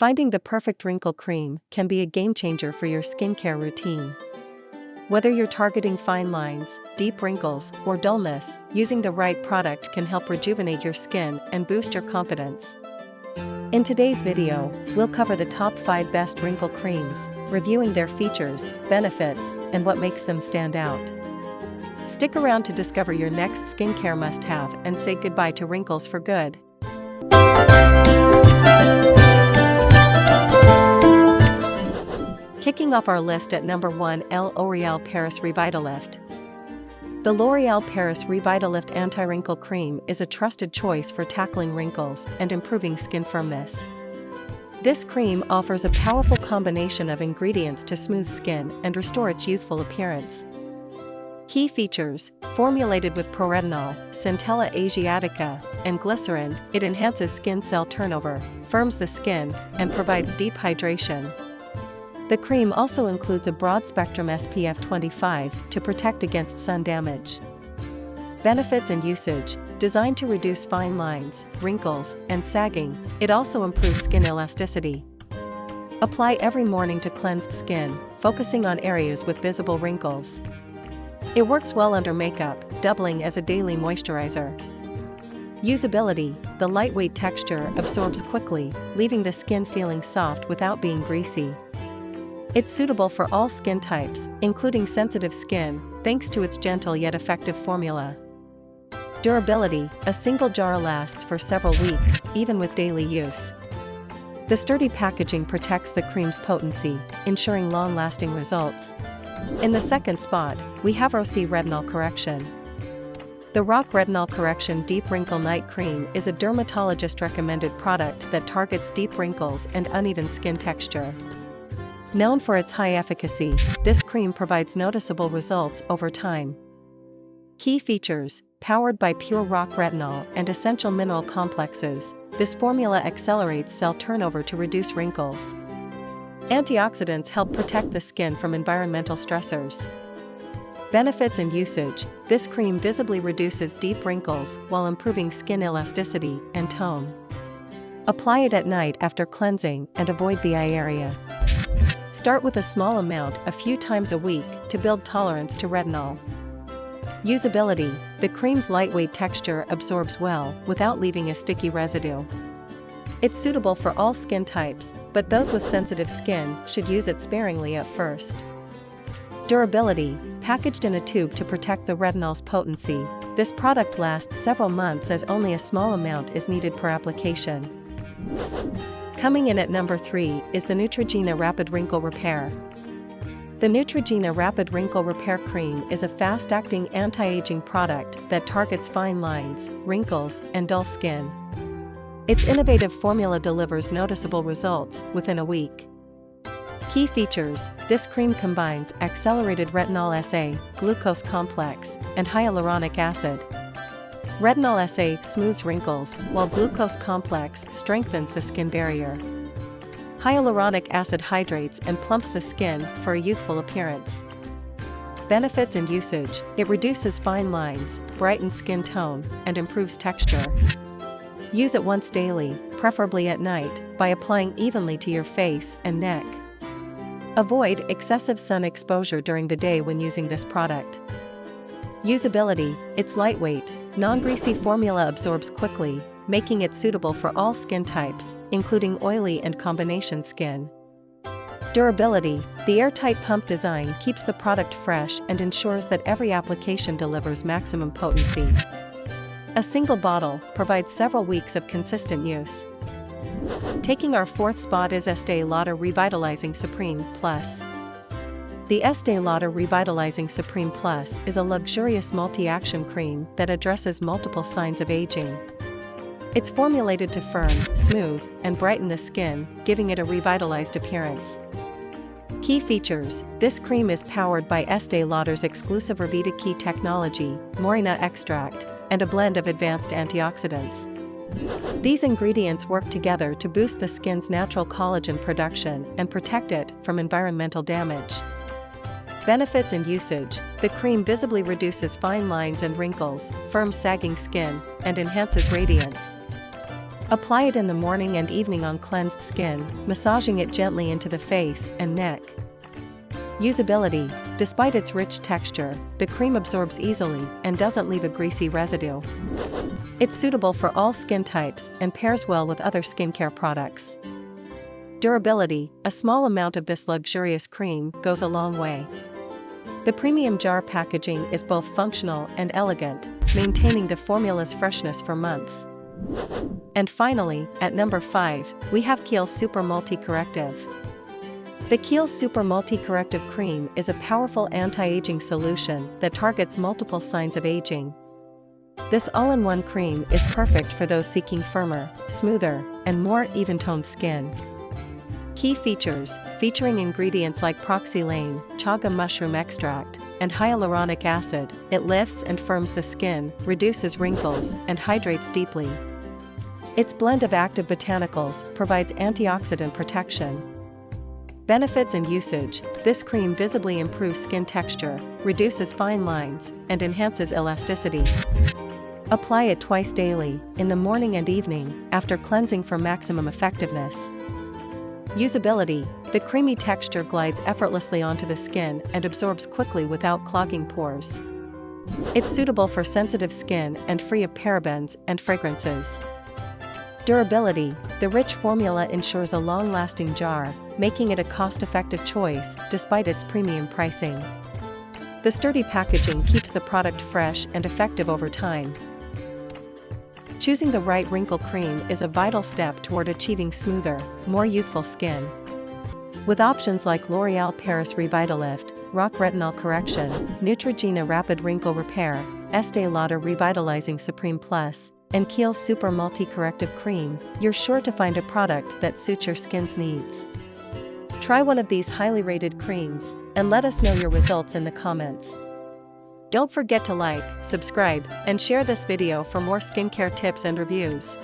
Finding the perfect wrinkle cream can be a game changer for your skincare routine. Whether you're targeting fine lines, deep wrinkles, or dullness, using the right product can help rejuvenate your skin and boost your confidence. In today's video, we'll cover the top 5 best wrinkle creams, reviewing their features, benefits, and what makes them stand out. Stick around to discover your next skincare must-have and say goodbye to wrinkles for good. Kicking off our list at number 1, L'Oreal Paris Revitalift. The L'Oreal Paris Revitalift Anti-Wrinkle Cream is a trusted choice for tackling wrinkles and improving skin firmness. This cream offers a powerful combination of ingredients to smooth skin and restore its youthful appearance. Key features: formulated with proretinol, centella asiatica, and glycerin, it enhances skin cell turnover, firms the skin, and provides deep hydration. The cream also includes a broad-spectrum SPF 25 to protect against sun damage. Benefits and usage: designed to reduce fine lines, wrinkles, and sagging, it also improves skin elasticity. Apply every morning to cleanse skin, focusing on areas with visible wrinkles. It works well under makeup, doubling as a daily moisturizer. Usability: the lightweight texture absorbs quickly, leaving the skin feeling soft without being greasy. It's suitable for all skin types, including sensitive skin, thanks to its gentle yet effective formula. Durability: a single jar lasts for several weeks, even with daily use. The sturdy packaging protects the cream's potency, ensuring long-lasting results. In the second spot, we have RoC Retinol Correxion. The RoC Retinol Correxion Deep Wrinkle Night Cream is a dermatologist-recommended product that targets deep wrinkles and uneven skin texture. Known for its high efficacy, this cream provides noticeable results over time. Key features: powered by pure RoC retinol and essential mineral complexes, this formula accelerates cell turnover to reduce wrinkles. Antioxidants help protect the skin from environmental stressors. Benefits and usage: this cream visibly reduces deep wrinkles while improving skin elasticity and tone. Apply it at night after cleansing and avoid the eye area. Start with a small amount a few times a week to build tolerance to retinol. Usability: the cream's lightweight texture absorbs well without leaving a sticky residue. It's suitable for all skin types, but those with sensitive skin should use it sparingly at first. Durability: packaged in a tube to protect the retinol's potency, this product lasts several months as only a small amount is needed per application. Coming in at number 3 is the Neutrogena Rapid Wrinkle Repair. The Neutrogena Rapid Wrinkle Repair Cream is a fast-acting anti-aging product that targets fine lines, wrinkles, and dull skin. Its innovative formula delivers noticeable results within a week. Key features: this cream combines accelerated retinol SA, glucose complex, and hyaluronic acid. Retinol SA smooths wrinkles, while glucose complex strengthens the skin barrier. Hyaluronic acid hydrates and plumps the skin for a youthful appearance. Benefits and usage: it reduces fine lines, brightens skin tone, and improves texture. Use it once daily, preferably at night, by applying evenly to your face and neck. Avoid excessive sun exposure during the day when using this product. Usability: it's lightweight, non-greasy formula absorbs quickly, making it suitable for all skin types, including oily and combination skin. Durability: the airtight pump design keeps the product fresh and ensures that every application delivers maximum potency. A single bottle provides several weeks of consistent use. Taking our 4th spot is Estee Lauder Revitalizing Supreme Plus. The Estee Lauder Revitalizing Supreme Plus is a luxurious multi-action cream that addresses multiple signs of aging. It's formulated to firm, smooth, and brighten the skin, giving it a revitalized appearance. Key features: this cream is powered by Estee Lauder's exclusive Revitalift technology, moringa extract, and a blend of advanced antioxidants. These ingredients work together to boost the skin's natural collagen production and protect it from environmental damage. Benefits and usage: the cream visibly reduces fine lines and wrinkles, firms sagging skin, and enhances radiance. Apply it in the morning and evening on cleansed skin, massaging it gently into the face and neck. Usability: despite its rich texture, the cream absorbs easily and doesn't leave a greasy residue. It's suitable for all skin types and pairs well with other skincare products. Durability: a small amount of this luxurious cream goes a long way. The premium jar packaging is both functional and elegant, maintaining the formula's freshness for months. And finally, at number 5, we have Kiehl Super MultiCorrective. The Kiehl Super MultiCorrective Cream is a powerful anti-aging solution that targets multiple signs of aging. This all-in-one cream is perfect for those seeking firmer, smoother, and more even-toned skin. Key features: featuring ingredients like proxylane, chaga mushroom extract, and hyaluronic acid, it lifts and firms the skin, reduces wrinkles, and hydrates deeply. Its blend of active botanicals provides antioxidant protection. Benefits and usage: this cream visibly improves skin texture, reduces fine lines, and enhances elasticity. Apply it twice daily, in the morning and evening, after cleansing for maximum effectiveness. Usability: the creamy texture glides effortlessly onto the skin and absorbs quickly without clogging pores. It's suitable for sensitive skin and free of parabens and fragrances. Durability: the rich formula ensures a long-lasting jar, making it a cost-effective choice despite its premium pricing. The sturdy packaging keeps the product fresh and effective over time. Choosing the right wrinkle cream is a vital step toward achieving smoother, more youthful skin. With options like L'Oreal Paris Revitalift, RoC Retinol Correction, Neutrogena Rapid Wrinkle Repair, Estee Lauder Revitalizing Supreme Plus, and Kiehl Super MultiCorrective Cream, you're sure to find a product that suits your skin's needs. Try one of these highly rated creams, and let us know your results in the comments. Don't forget to like, subscribe, and share this video for more skincare tips and reviews.